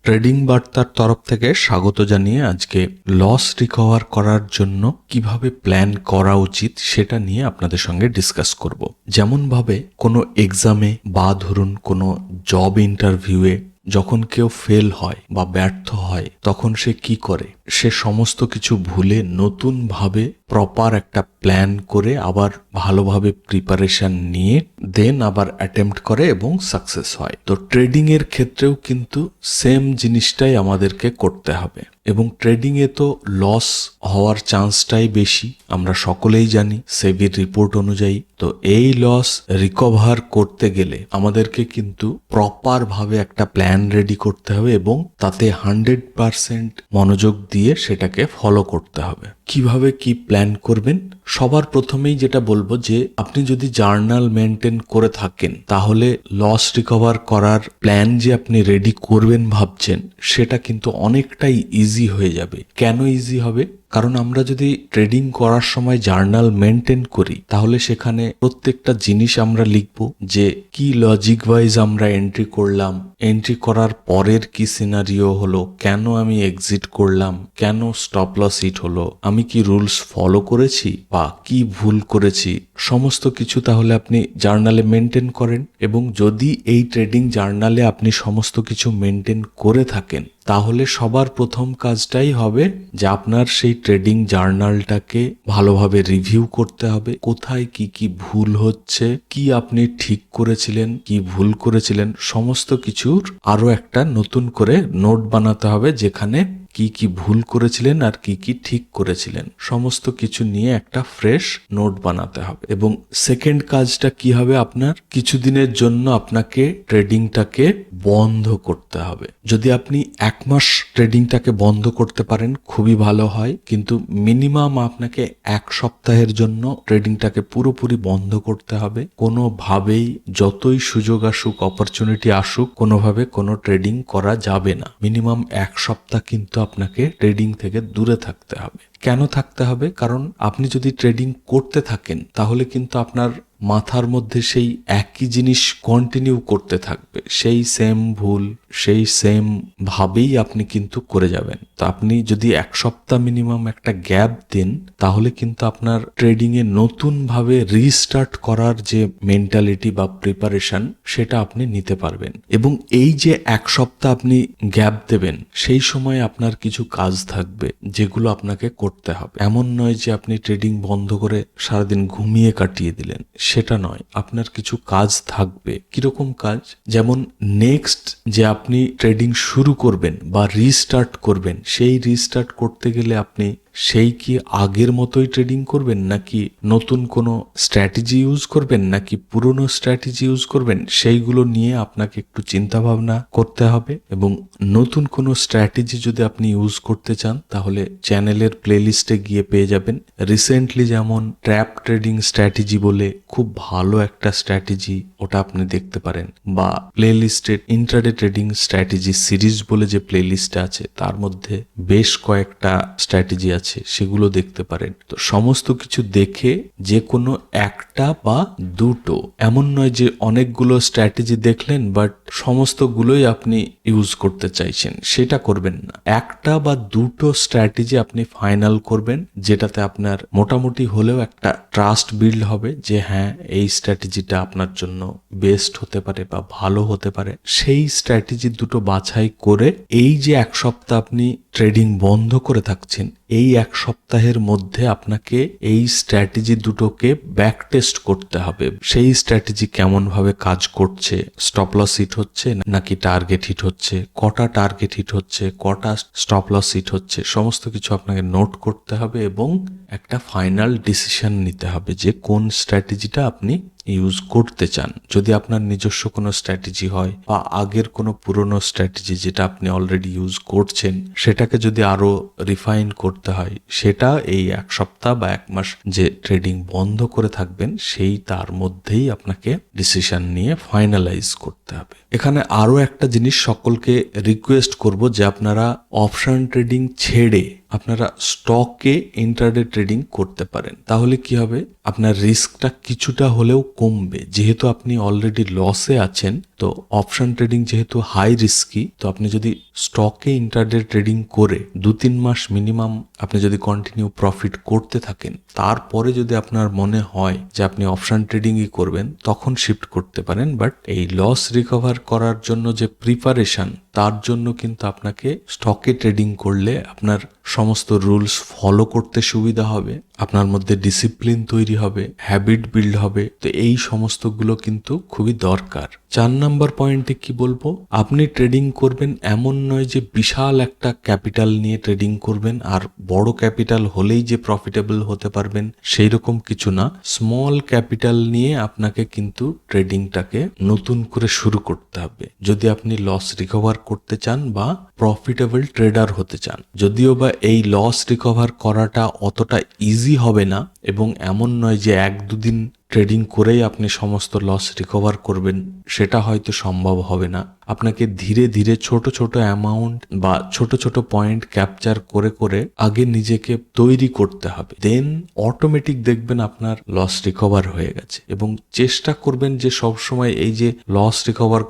Trading বার্তার তরফ থেকে স্বাগত জানিয়ে আজকে লস রিকভার করার জন্য কিভাবে প্ল্যান করা উচিত সেটা নিয়ে আপনাদের সঙ্গে ডিসকাস করব। যেমনভাবে কোনো এক্সামে বা ধরুন কোনো জব ইন্টারভিউয়ে যখন কেউ ফেল হয় বা ব্যর্থ হয় তখন সে কি করে, সে সমস্ত কিছু ভুলে নতুনভাবে প্রপার একটা প্ল্যান করে আবার ভালোভাবে প্রিপারেশন নিয়ে দেন আবার অ্যাটেম্প্ট করে এবং সাকসেস হয়। তো ট্রেডিং এর ক্ষেত্রেও কিন্তু সেম জিনিসটাই আমাদেরকে করতে হবে এবং ট্রেডিং এ তো লস হওয়ার চান্সটাই বেশি, আমরা সকলেই জানি সেবির রিপোর্ট অনুযায়ী। তো এই লস রিকভার করতে গেলে আমাদেরকে কিন্তু প্রপার ভাবে একটা প্ল্যান রেডি করতে হবে এবং তাতে 100% মনোযোগ দিয়ে সেটাকে ফলো করতে হবে। কিভাবে কি প্ল্যান করবেন? সবার প্রথমেই যেটা বলবো যে আপনি যদি জার্নাল মেনটেন করে থাকেন তাহলে লস রিকভার করার প্ল্যান যে আপনি রেডি করবেন ভাবছেন সেটা কিন্তু অনেকটাই ইজি হয়ে যাবে। কেন ইজি হবে? কারণ আমরা যদি ট্রেডিং করার সময় জার্নাল মেনটেন করি তাহলে সেখানে প্রত্যেকটা জিনিস আমরা লিখব যে কি লজিক ওয়াইজ আমরা এন্ট্রি করলাম, এন্ট্রি করার পরের কি সিনারিও হলো, কেন আমি এক্সিট করলাম, কেন স্টপ লস হিট হলো, আমি কি রুলস ফলো করেছি বা কি ভুল করেছি, সমস্ত কিছু তাহলে আপনি জার্নালে মেনটেন করেন। এবং যদি এই ট্রেডিং জার্নালে আপনি সমস্ত কিছু মেনটেন করে থাকেন তাহলে সবার প্রথম কাজটাই হবে যে আপনার সেই ট্রেডিং জার্নালটাকে ভালোভাবে রিভিউ করতে হবে। কোথায় কি কি ভুল হচ্ছে, কি আপনি ঠিক করেছিলেন, কি ভুল করেছিলেন, সমস্ত কিছুর আরো একটা নতুন করে নোট বানাতে হবে যেখানে কি কি ভুল করেছিলেন আর কি কি ঠিক করেছিলেন সমস্ত কিছু নিয়ে একটা ফ্রেশ নোট বানাতে হবে। এবং সেকেন্ড কাজটা কি হবে, আপনার কিছুদিনের জন্য আপনাকে ট্রেডিংটাকে বন্ধ করতে হবে। যদি আপনি 1 মাস ট্রেডিংটাকে বন্ধ করতে পারেন খুবই ভালো হয়, কিন্তু মিনিমাম আপনাকে 1 সপ্তাহের জন্য ট্রেডিংটাকে পুরোপুরি বন্ধ করতে হবে। কোনোভাবেই যতই সুযোগ আসুক, অপরচুনিটি আসুক, কোনোভাবে কোনো ট্রেডিং করা যাবে না। মিনিমাম 1 সপ্তাহ কিন্তু আপনাকে ট্রেডিং থেকে দূরে থাকতে হবে। কেন থাকতে হবে? কারণ আপনি যদি ট্রেডিং করতে থাকেন তাহলে কিন্তু আপনার মাথার মধ্যে সেই একই জিনিস কন্টিনিউ করতে থাকবে, সেই সেম ভুল সেই সেম ভাবেই আপনি কিন্তু করে যাবেন। তো আপনি যদি 1 সপ্তাহ মিনিমাম একটা গ্যাপ দেন তাহলে কিন্তু আপনার ট্রেডিং এ নতুন ভাবে রিস্টার্ট করার যে মেন্টালিটি বা প্রিপারেশন সেটা আপনি নিতে পারবেন। এবং এই যে 1 সপ্তাহ আপনি গ্যাপ দেবেন সেই সময় আপনার কিছু কাজ থাকবে যেগুলো আপনাকে করতে হবে। এমন নয় যে আপনি ট্রেডিং বন্ধ করে সারাদিন ঘুমিয়ে কাটিয়ে দিলেন, সেটা নয়। আপনার কিছু কাজ থাকবে। কিরকম কাজ? যেমন নেক্সট যে আপনি ট্রেডিং শুরু করবেন বা রিস্টার্ট করবেন, সেই রিস্টার্ট করতে গেলে আপনি সেই কি আগের মতোই ট্রেডিং করবেন, নাকি নতুন কোনো স্ট্র্যাটেজি ইউজ করবেন, নাকি পুরনো স্ট্র্যাটেজি ইউজ করবেন, সেইগুলো নিয়ে আপনাকে একটু চিন্তা ভাবনা করতে হবে। এবং নতুন কোনো স্ট্র্যাটেজি যদি আপনি ইউজ করতে চান তাহলে চ্যানেলের প্লেলিস্টে গিয়ে পেয়ে যাবেন। রিসেন্টলি যেমন ট্র্যাপ ট্রেডিং স্ট্র্যাটেজি বলে খুব ভালো একটা স্ট্র্যাটেজি, ওটা আপনি দেখতে পারেন। বা প্লেলিস্টের ইন্ট্রাডে ট্রেডিং স্ট্র্যাটেজি সিরিজ বলে যে প্লেলিস্টটা আছে তার মধ্যে বেশ কয়েকটা স্ট্র্যাটেজি আছে, সেগুলো দেখতে পারেন। তো সমস্ত কিছু দেখে যে কোনো একটা বা দুটো, এমন নয় যে অনেকগুলো স্ট্র্যাটেজি দেখলেন বাট সমস্তগুলোই আপনি ইউজ করতে চাইছেন, সেটা করবেন না। একটা বা দুটো স্ট্র্যাটেজি আপনি ফাইনাল করবেন যেটাতে আপনার মোটামুটি হলেও একটা ট্রাস্ট বিল্ড হবে যে হ্যাঁ এই স্ট্র্যাটেজিটা আপনার জন্য বেস্ট হতে পারে বা ভালো হতে পারে। সেই স্ট্র্যাটেজি দুটো বাছাই করে এই যে 1 সপ্তাহ আপনি ট্রেডিং বন্ধ করে থাকছেন, এই 1 সপ্তাহের মধ্যে আপনাকে এই স্ট্র্যাটেজি দুটোকে ব্যাক টেস্ট করতে হবে। সেই স্ট্র্যাটেজি কেমন ভাবে কাজ করছে, স্টপ লস হিট হচ্ছে নাকি টার্গেট হিট হচ্ছে, কটা টার্গেট হিট হচ্ছে, কটা স্টপ লস হিট হচ্ছে, সমস্ত কিছু আপনাকে নোট করতে হবে এবং একটা ফাইনাল ডিসিশন নিতে হবে যে কোন স্ট্র্যাটেজিটা আপনি ইউজ করতে চান। যদি আপনার নিজস্ব কোনো স্ট্র্যাটেজি হয় বা আগের কোনো পুরনো স্ট্র্যাটেজি যেটা আপনি অলরেডি ইউজ করছেন সেটাকে যদি আরো রিফাইন করতে হয়, সেটা এই 1 সপ্তাহ বা 1 মাস যে ট্রেডিং বন্ধ করে থাকবেন সেই তার মধ্যেই আপনাকে ডিসিশন নিয়ে ফাইনালাইজ করতে হবে। এখানে আরো একটা জিনিস সকলকে রিকোয়েস্ট করব যে আপনারা অপশন ট্রেডিং ছেড়ে আপনারা স্টকে ইন্ট্রাডে ট্রেডিং করতে পারেন। তাহলে কি হবে, আপনার রিস্কটা কিছুটা হলেও কমবে। যেহেতু আপনি অলরেডি লসে আছেন, তো অপশন ট্রেডিং যেহেতু হাই রিস্কি, তো আপনি যদি স্টকে ইন্ট্রাডে ট্রেডিং করে 2-3 মাস মিনিমাম আপনি যদি কন্টিনিউ প্রফিট করতে থাকেন, তারপরে যদি আপনার মনে হয় যে আপনি অপশন ট্রেডিংই করবেন, তখন শিফট করতে পারেন। বাট এই লস রিকভার করার জন্য যে প্রিপারেশন, তার জন্য কিন্তু আপনাকে স্টকে ট্রেডিং করলে আপনার সমস্ত রুলস ফলো করতে সুবিধা হবে, আপনার মধ্যে ডিসিপ্লিন তৈরি হবে, হ্যাবিট বিল্ড হবে। তো এই সমস্তগুলো কিন্তু খুবই দরকার। 4 নাম্বার পয়েন্টে কি বলবো, আপনি ট্রেডিং করবেন এমন নয় যে বিশাল একটা ক্যাপিটাল নিয়ে ট্রেডিং করবেন আর বড় ক্যাপিটাল হলেই যে প্রফিটেবল হতে পারবেন সেই রকম কিছু না। স্মল ক্যাপিটাল নিয়ে আপনাকে কিন্তু ট্রেডিংটাকে নতুন করে শুরু করতে হবে যদি আপনি লস রিকভার করতে চান বা প্রফিটেবল ট্রেডার হতে চান। যদিও বা এই লস রিকভার করাটা অতটা ইজি হবে না, এবং এমন নয় যে 1-2 দিন ট্রেডিং করেই আপনি সমস্ত লস রিকভার করবেন, সেটা হয়তো সম্ভব হবে না। আপনাকে ধীরে ধীরে ছোট ছোট অ্যামাউন্ট বা ছোট ছোট পয়েন্ট ক্যাপচার করে করে আগে নিজেকে তৈরি করতে হবে। দেন অটোমেটিক দেখবেন আপনার লস রিকভার হয়ে গেছে। এবং চেষ্টা করবেন যে সবসময় এই যে লস রিকভার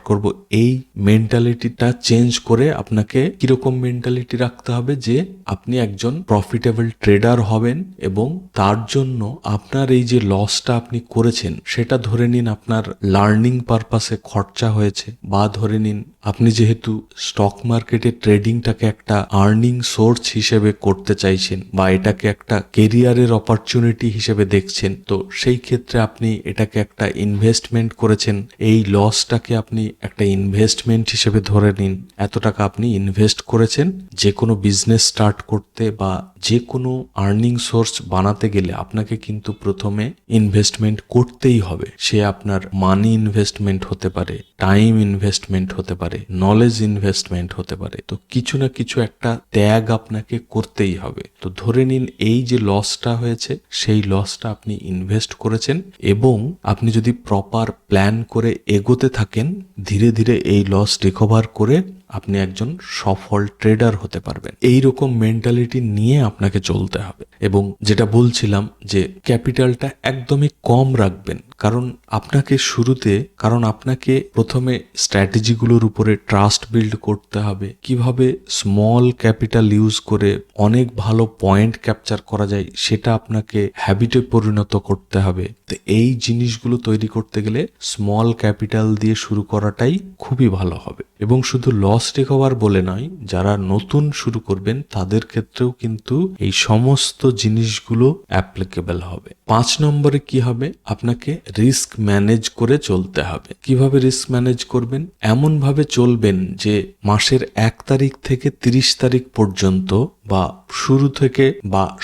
করব এই মেন্টালিটিটা চেঞ্জ করে আপনাকে কিরকম মেন্টালিটি রাখতে হবে যে আপনি একজন প্রফিটেবল ট্রেডার হবেন, এবং তার জন্য আপনার এই যে লসটা আপনি করেছেন সেটা ধরে নিন আপনার লার্নিং পারপাসে খরচা হয়েছে, বা ধরে নিন আপনি যেহেতু স্টক মার্কেটে ট্রেডিংটাকে একটা আর্নিং সোর্স হিসেবে করতে চাইছেন বা এটাকে একটা কেরিয়ারের অপরচুনিটি হিসেবে দেখছেন, তো সেই ক্ষেত্রে আপনি এটাকে একটা ইনভেস্টমেন্ট করেছেন। এই লসটাকে আপনি একটা ইনভেস্টমেন্ট হিসেবে ধরে নিন। এত টাকা আপনি ইনভেস্ট করেছেন। যে কোনো বিজনেস স্টার্ট করতে বা যে কোনো আর্নিং সোর্স বানাতে গেলে আপনাকে কিন্তু প্রথমে ইনভেস্টমেন্ট করতেই হবে। সে আপনার মানি ইনভেস্টমেন্ট হতে পারে, টাইম ইনভেস্টমেন্ট হতে পারে, নলেজ ইনভেস্টমেন্ট হতে পারে। তো কিছু না কিছু একটা ত্যাগ আপনাকে করতেই হবে। তো ধরে নিন এই যে লসটা হয়েছে সেই লসটা আপনি ইনভেস্ট করেছেন, এবং আপনি যদি প্রপার প্ল্যান করে এগোতে থাকেন, ধীরে ধীরে এই লস রিকভার করে আপনি একজন সফল ট্রেডার হতে পারবেন। এই রকম মেন্টালিটি নিয়ে আপনাকে চলতে হবে। এবং যেটা বলছিলাম যে ক্যাপিটালটা একদমই কম রাখবেন, কারণ আপনাকে প্রথমে স্ট্র্যাটেজিগুলোর উপরে ট্রাস্ট বিল্ড করতে হবে। কিভাবে স্মল ক্যাপিটাল ইউজ করে অনেক ভালো পয়েন্ট ক্যাপচার করা যায় সেটা আপনাকে হ্যাবিটে পরিণত করতে হবে। তো এই জিনিসগুলো তৈরি করতে গেলে স্মল ক্যাপিটাল দিয়ে শুরু করাটাই খুবই ভালো হবে। এবং শুধু লস রিকভার বলে নয়, যারা নতুন শুরু করবেন তাদের ক্ষেত্রেও কিন্তু এই সমস্ত জিনিসগুলো অ্যাপ্লিকেবল হবে। 5 নম্বরে কি হবে, আপনাকে রিস্ক ম্যানেজ করে চলতে হবে। কিভাবে রিস্ক ম্যানেজ করবেন, এমন ভাবে চলবেন যে মাসের 1 তারিখ থেকে 30 তারিখ পর্যন্ত বা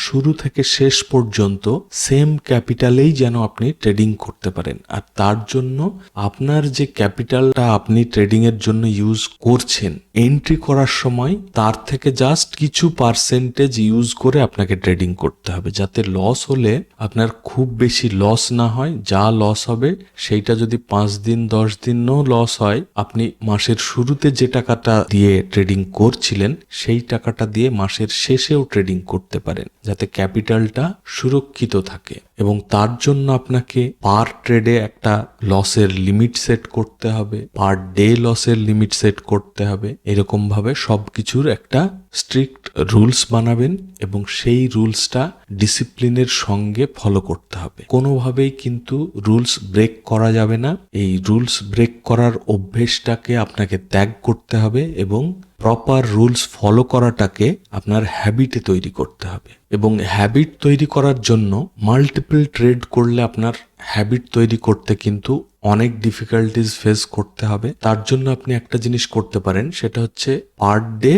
শুরু থেকে শেষ পর্যন্ত সেম ক্যাপিটালেই যেন আপনি ট্রেডিং করতে পারেন। আর তার জন্য আপনার যে ক্যাপিটালটা আপনি ট্রেডিং এর জন্য ইউজ করছেন, এন্ট্রি করার সময় তার থেকে জাস্ট কিছু পার্সেন্টেজ ইউজ করে আপনাকে ট্রেডিং করতে হবে, যাতে লস হলে আপনার খুব বেশি লস না হয়। যা লস হবে সেইটা যদি 5 দিন 10 দিনও লস হয়, আপনি মাসের শুরুতে যে টাকাটা দিয়ে ট্রেডিং করছিলেন সেই টাকাটা দিয়ে মাসের শেষেও ট্রেডিং করতে পারেন, যাতে ক্যাপিটালটা সুরক্ষিত থাকে। এবং তার জন্য আপনাকে পার ট্রেডে একটা লসের লিমিট সেট করতে হবে, পার ডে লসের লিমিট সেট করতে হবে। এরকম ভাবে সবকিছুর একটা স্ট্রিক্ট রুলস বানাবেন এবং সেই রুলসটা ডিসিপ্লিনের সঙ্গে ফলো করতে হবে। কোনোভাবেই কিন্তু রুলস ব্রেক করা যাবে না। এই রুলস ব্রেক করার অভ্যেসটাকে আপনাকে ত্যাগ করতে হবে এবং প্রপার রুলস ফলো করাটাকে আপনার হ্যাবিটে তৈরি করতে হবে। এবং হ্যাবিট তৈরি করার জন্য মাল্টিপল ট্রেড করলে আপনার হ্যাবিট তৈরি করতে কিন্তু অনেক ডিফিকাল্টিজ ফেস করতে হবে। তার জন্য আপনি একটা জিনিস করতে পারেন, সেটা হচ্ছে পার ডে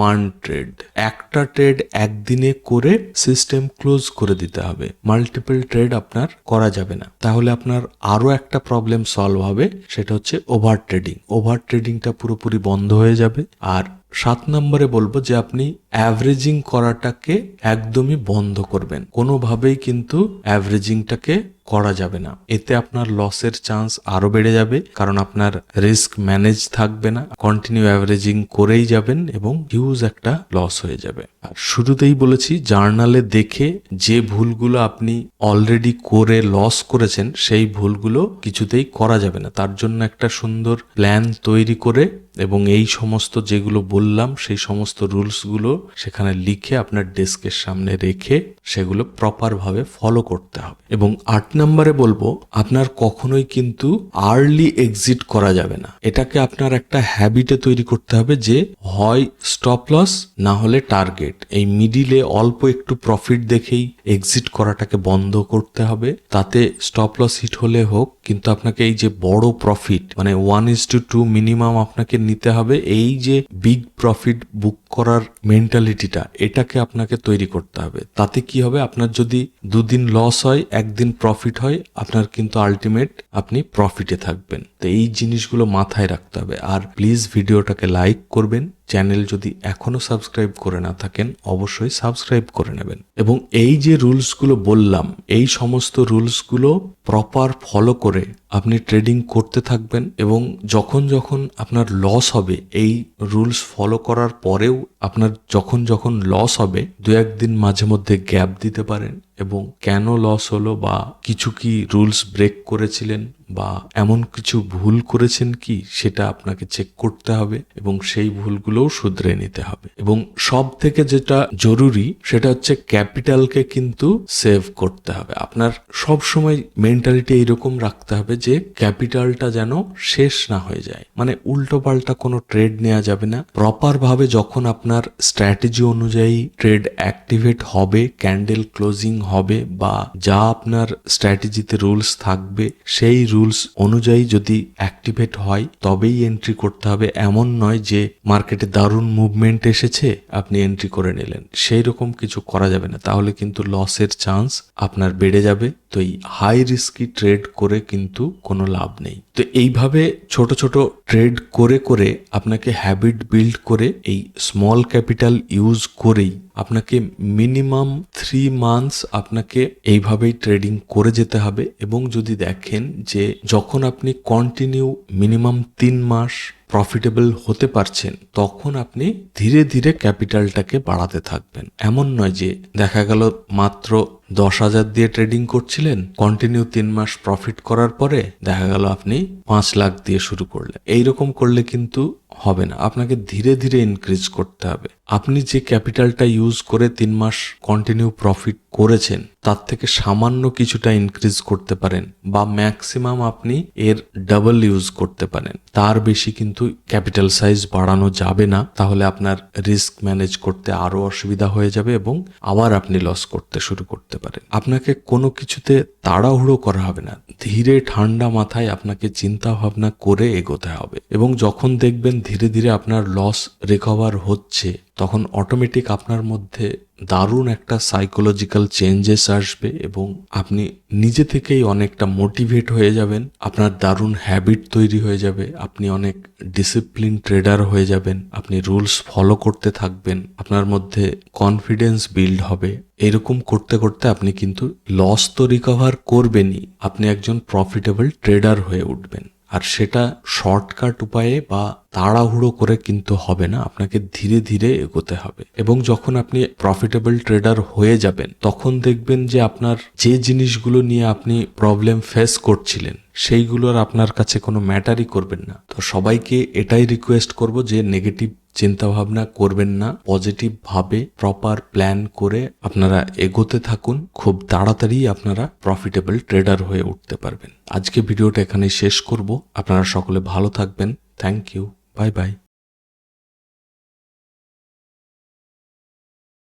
1 ট্রেড। একটা ট্রেড একদিনে করে সিস্টেম ক্লোজ করে দিতে হবে। মাল্টিপল ট্রেড আপনার করা যাবে না, তাহলে আপনার আরো একটা প্রবলেম সলভ হবে, সেটা হচ্ছে ওভার ট্রেডিং। ওভার ট্রেডিংটা পুরোপুরি বন্ধ হয়ে যাবে। আর 7 নম্বরে বলবো যে আপনি অ্যাভারেজিং করাটাকে একদমই বন্ধ করবেন। কোনোভাবেই কিন্তু অ্যাভারেজিংটাকে করা যাবে না। এতে আপনার লসের চান্স আরো বেড়ে যাবে, কারণ আপনার রিস্ক ম্যানেজ থাকবে না, কন্টিনিউ অ্যাভারেজিং করেই যাবেন এবং হিউজ একটা লস হয়ে যাবে। আর শুরুতেই বলেছি, জার্নালে দেখে যে ভুলগুলো আপনি অলরেডি করে লস করেছেন সেই ভুলগুলো কিছুতেই করা যাবে না। তার জন্য একটা সুন্দর প্ল্যান তৈরি করে এবং এই সমস্ত যেগুলো বললাম সেই সমস্ত রুলসগুলো সেখানে লিখে আপনার ডেস্কের সামনে রেখে সেগুলো প্রপারভাবে ফলো করতে হবে। এবং 8 নম্বরে বলবো, আপনার কখনোই কিন্তু আর্লি এক্সিট করা যাবে না। এটাকে আপনার একটা হ্যাবিটে তৈরি করতে হবে যে হয় স্টপ লস না হলে টার্গেট, এই মিডিলে অল্প একটু প্রফিট দেখেই এক্সিট করাটাকে বন্ধ করতে হবে। তাতে স্টপ লস হিট হলে হোক, কিন্তু আপনাকে এই যে বড় প্রফিট মানে 1:2 মিনিমাম আপনাকে নিতে হবে। এই যে বিগ প্রফিট বুক করার মেন্টালিটিটা, এটাকে আপনাকে তৈরি করতে হবে। তাতে কি হবে, আপনার যদি দুদিন লস হয় একদিন প্রফিট হয়, আপনার কিন্তু আলটিমেট আপনি প্রফিটে থাকবেন। তো এই জিনিসগুলো মাথায় রাখতে হবে। আর প্লিজ ভিডিওটাকে লাইক করবেন, চ্যানেল যদি এখনো সাবস্ক্রাইব করে না থাকেন অবশ্যই সাবস্ক্রাইব করে নেবেন। এবং এই যে রুলসগুলো বললাম, এই সমস্ত রুলসগুলো প্রপার ফলো করে আপনি ট্রেডিং করতে থাকবেন। এবং যখন যখন আপনার লস হবে, এই রুলস ফলো করার পরেও আপনার যখন যখন লস হবে, 2-1 দিন মাঝে মধ্যে গ্যাপ দিতে পারেন এবং কেন লস হলো বা কিছু কি রুলস ব্রেক করেছিলেন বা এমন কিছু ভুল করেছেন কি, সেটা আপনাকে চেক করতে হবে এবং সেই ভুলগুলোও শুধরে নিতে হবে। এবং সব থেকে যেটা জরুরি সেটা হচ্ছে ক্যাপিটালকে কিন্তু সেভ করতে হবে। আপনার সব সময় মেন্টালিটি এইরকম রাখতে হবে যে ক্যাপিটালটা যেন শেষ না হয়ে যায়, মানে উল্টো পাল্টা কোনো ট্রেড নেওয়া যাবে না। প্রপার ভাবে যখন আপনার স্ট্র্যাটেজি অনুযায়ী ট্রেড অ্যাক্টিভেট হবে, ক্যান্ডেল ক্লোজিং হবে বা যা আপনার স্ট্র্যাটেজিতে রুলস থাকবে সেই রুলস অনুযায়ী যদি অ্যাক্টিভেট হয় তবেই এন্ট্রি করতে হবে। এমন নয় যে মার্কেটে দারুণ মুভমেন্ট এসেছে আপনি এন্ট্রি করে নিলেন, সেই রকম কিছু করা যাবে না, তাহলে কিন্তু লসের চান্স আপনার বেড়ে যাবে। তো এই হাই রিস্কি ট্রেড করে কিন্তু কোনো লাভ নেই। তো এইভাবে ছোট ছোট ট্রেড করে করে আপনাকে হ্যাবিট বিল্ড করে এই স্মল ক্যাপিটাল ইউজ করেই আপনাকে মিনিমাম 3 মান্থস আপনাকে এইভাবেই ট্রেডিং করে যেতে হবে। এবং যদি দেখেন যে যখন আপনি কন্টিনিউ মিনিমাম 3 মাস প্রফিটেবল হতে পারছেন, তখন আপনি ধীরে ধীরে ক্যাপিটালটাকে বাড়াতে থাকবেন। এমন নয় যে দেখা গেল মাত্র 10,000 দিয়ে ট্রেডিং করছিলেন, কন্টিনিউ 3 মাস প্রফিট করার পরে দেখা গেল আপনি 5 লাখ দিয়ে শুরু করলেন। এইরকম করলে কিন্তু হবে না, আপনাকে ধীরে ধীরে ইনক্রিজ করতে হবে। আপনি যে ক্যাপিটালটা ইউজ করে 3 মাস কন্টিনিউ প্রফিট করেছেন তার থেকে সামান্য কিছুটা ইনক্রিজ করতে পারেন বা ম্যাক্সিমাম আপনি এর ডাবল ইউজ করতে পারেন, তার বেশি কিন্তু ক্যাপিটাল সাইজ বাড়ানো যাবে না। তাহলে আপনার রিস্ক ম্যানেজ করতে আরো অসুবিধা হয়ে যাবে এবং আবার আপনি লস করতে শুরু করতে পারেন। আপনাকে কোনো কিছুতে তাড়াহুড়ো করা হবে না, ধীরে ঠান্ডা মাথায় আপনাকে চিন্তা ভাবনা করে এগোতে হবে। এবং যখন দেখবেন ধীরে ধীরে আপনার লস রিকভার হচ্ছে, তখন অটোমেটিক আপনার মধ্যে দারুণ একটা সাইকোলজিক্যাল চেঞ্জেস আসবে এবং আপনি নিজে থেকেই অনেকটা মোটিভেট হয়ে যাবেন। আপনার দারুণ হ্যাবিট তৈরি হয়ে যাবে, আপনি অনেক ডিসিপ্লিন ট্রেডার হয়ে যাবেন, আপনি রুলস ফলো করতে থাকবেন, আপনার মধ্যে কনফিডেন্স বিল্ড হবে। এরকম করতে করতে আপনি কিন্তু লস তো রিকভার করবেনই, আপনি একজন প্রফিটেবল ট্রেডার হয়ে উঠবেন। আর সেটা শর্টকাট উপায়ে বা তাড়াহুড়ো করে কিন্তু হবে না, আপনাকে ধীরে ধীরে এগোতে হবে। এবং যখন আপনি প্রফিটেবল ট্রেডার হয়ে যাবেন তখন দেখবেন যে আপনার যে জিনিসগুলো নিয়ে আপনি প্রবলেম ফেস করছিলেন সেইগুলোর আপনার কাছে কোনো ম্যাটারই করবেন না। তো সবাইকে এটাই রিকোয়েস্ট করব যে নেগেটিভ চিন্তা ভাবনা করবেন না, পজিটিভ ভাবে প্রপার প্ল্যান করে আপনারা এগোতে থাকুন। খুব তাড়াতাড়ি আপনারা প্রফিটেবল ট্রেডার হয়ে উঠতে পারবেন। আজকে ভিডিওটা এখানেই শেষ করব। আপনারা সকলে ভালো থাকবেন। Thank you, bye by.